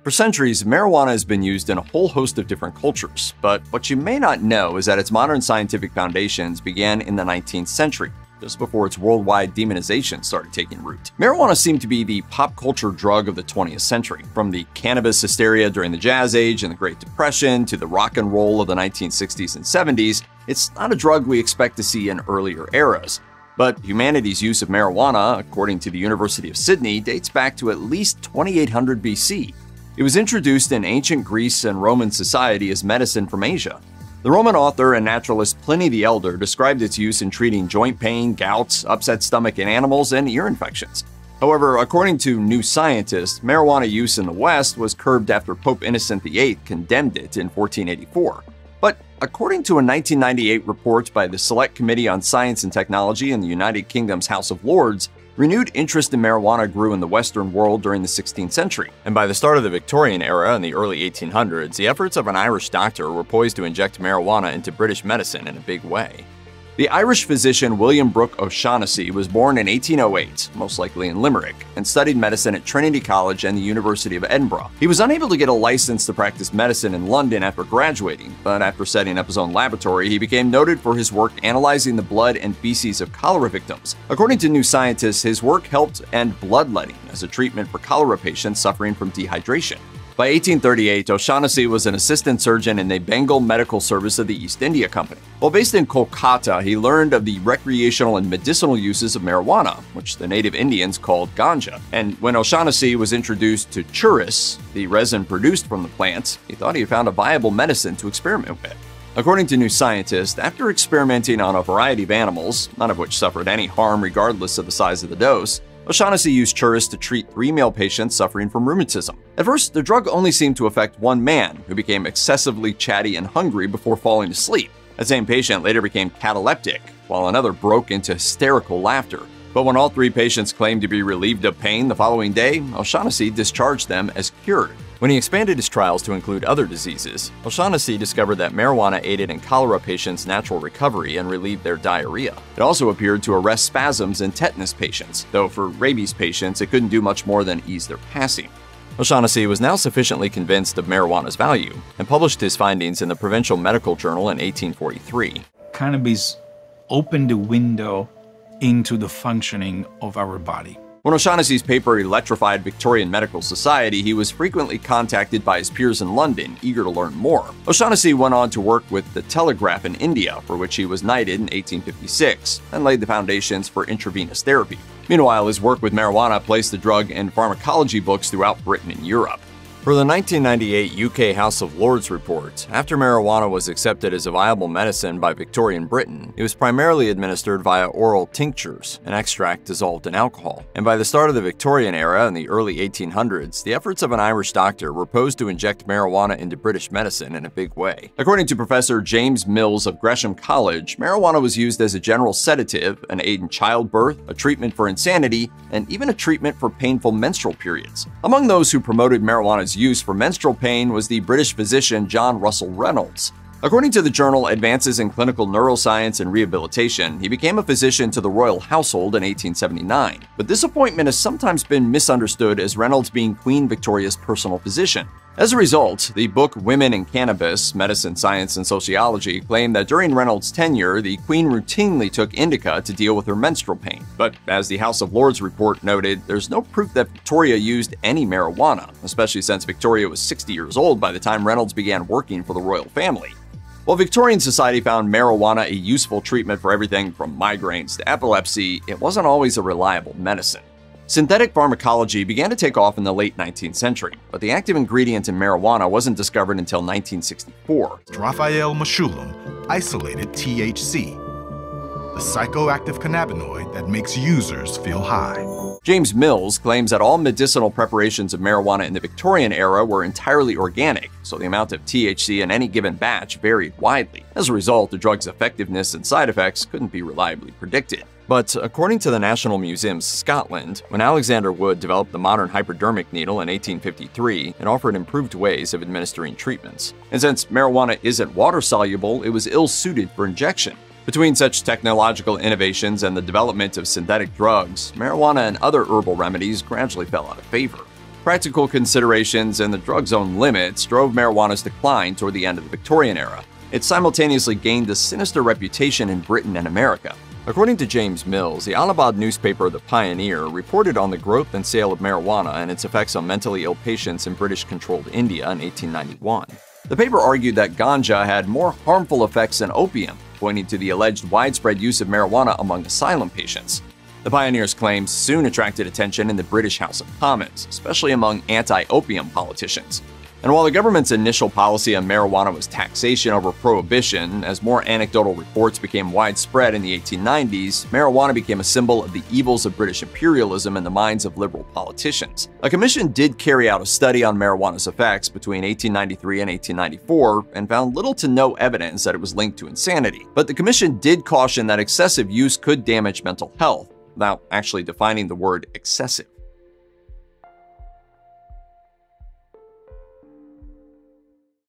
For centuries, marijuana has been used in a whole host of different cultures, but what you may not know is that its modern scientific foundations began in the 19th century, just before its worldwide demonization started taking root. Marijuana seemed to be the pop culture drug of the 20th century, from the cannabis hysteria during the Jazz Age and the Great Depression to the rock and roll of the 1960s and 70s. It's not a drug we expect to see in earlier eras. But humanity's use of marijuana, according to the University of Sydney, dates back to at least 2800 BC. It was introduced in ancient Greece and Roman society as medicine from Asia. The Roman author and naturalist Pliny the Elder described its use in treating joint pain, gout, upset stomach in animals, and ear infections. However, according to New Scientist, marijuana use in the West was curbed after Pope Innocent VIII condemned it in 1484. But according to a 1998 report by the Select Committee on Science and Technology in the United Kingdom's House of Lords, renewed interest in marijuana grew in the Western world during the 16th century. And by the start of the Victorian era in the early 1800s, the efforts of an Irish doctor were poised to inject marijuana into British medicine in a big way. The Irish physician William Brooke O'Shaughnessy was born in 1808, most likely in Limerick, and studied medicine at Trinity College and the University of Edinburgh. He was unable to get a license to practice medicine in London after graduating, but after setting up his own laboratory, he became noted for his work analyzing the blood and feces of cholera victims. According to New Scientist, his work helped end bloodletting as a treatment for cholera patients suffering from dehydration. By 1838, O'Shaughnessy was an assistant surgeon in the Bengal Medical Service of the East India Company. While based in Kolkata, he learned of the recreational and medicinal uses of marijuana, which the native Indians called ganja. And when O'Shaughnessy was introduced to churris, the resin produced from the plant, he thought he had found a viable medicine to experiment with. According to New Scientist, after experimenting on a variety of animals, none of which suffered any harm regardless of the size of the dose, O'Shaughnessy used churris to treat 3 male patients suffering from rheumatism. At first, the drug only seemed to affect one man, who became excessively chatty and hungry before falling asleep. That same patient later became cataleptic, while another broke into hysterical laughter. But when all 3 patients claimed to be relieved of pain the following day, O'Shaughnessy discharged them as cured. When he expanded his trials to include other diseases, O'Shaughnessy discovered that marijuana aided in cholera patients' natural recovery and relieved their diarrhea. It also appeared to arrest spasms in tetanus patients, though for rabies patients it couldn't do much more than ease their passing. O'Shaughnessy was now sufficiently convinced of marijuana's value and published his findings in the Provincial Medical Journal in 1843. Cannabis opened the window into the functioning of our body. When O'Shaughnessy's paper electrified Victorian medical society, he was frequently contacted by his peers in London, eager to learn more. O'Shaughnessy went on to work with the Telegraph in India, for which he was knighted in 1856, and laid the foundations for intravenous therapy. Meanwhile, his work with marijuana placed the drug in pharmacology books throughout Britain and Europe. Per the 1998 UK House of Lords report, after marijuana was accepted as a viable medicine by Victorian Britain, it was primarily administered via oral tinctures, an extract dissolved in alcohol. And by the start of the Victorian era in the early 1800s, the efforts of an Irish doctor were posed to inject marijuana into British medicine in a big way. According to Professor James Mills of Gresham College, marijuana was used as a general sedative, an aid in childbirth, a treatment for insanity, and even a treatment for painful menstrual periods. Among those who promoted marijuana's use for menstrual pain was the British physician John Russell Reynolds. According to the journal Advances in Clinical Neuroscience and Rehabilitation, he became a physician to the royal household in 1879. But this appointment has sometimes been misunderstood as Reynolds being Queen Victoria's personal physician. As a result, the book Women in Cannabis, Medicine, Science, and Sociology claimed that during Reynolds' tenure, the Queen routinely took indica to deal with her menstrual pain. But as the House of Lords report noted, there's no proof that Victoria used any marijuana, especially since Victoria was 60 years old by the time Reynolds began working for the royal family. While Victorian society found marijuana a useful treatment for everything from migraines to epilepsy, it wasn't always a reliable medicine. Synthetic pharmacology began to take off in the late 19th century, but the active ingredient in marijuana wasn't discovered until 1964. Raphael Mechoulam isolated THC, the psychoactive cannabinoid that makes users feel high. James Mills claims that all medicinal preparations of marijuana in the Victorian era were entirely organic, so the amount of THC in any given batch varied widely. As a result, the drug's effectiveness and side effects couldn't be reliably predicted. But according to the National Museums Scotland, when Alexander Wood developed the modern hypodermic needle in 1853, it offered improved ways of administering treatments. And since marijuana isn't water-soluble, it was ill-suited for injection. Between such technological innovations and the development of synthetic drugs, marijuana and other herbal remedies gradually fell out of favor. Practical considerations and the drug's own limits drove marijuana's decline toward the end of the Victorian era. It simultaneously gained a sinister reputation in Britain and America. According to James Mills, the Allahabad newspaper The Pioneer reported on the growth and sale of marijuana and its effects on mentally ill patients in British-controlled India in 1891. The paper argued that ganja had more harmful effects than opium, pointing to the alleged widespread use of marijuana among asylum patients. The Pioneer's claims soon attracted attention in the British House of Commons, especially among anti-opium politicians. And while the government's initial policy on marijuana was taxation over prohibition, as more anecdotal reports became widespread in the 1890s, marijuana became a symbol of the evils of British imperialism in the minds of liberal politicians. A commission did carry out a study on marijuana's effects between 1893 and 1894 and found little to no evidence that it was linked to insanity. But the commission did caution that excessive use could damage mental health, without actually defining the word excessive.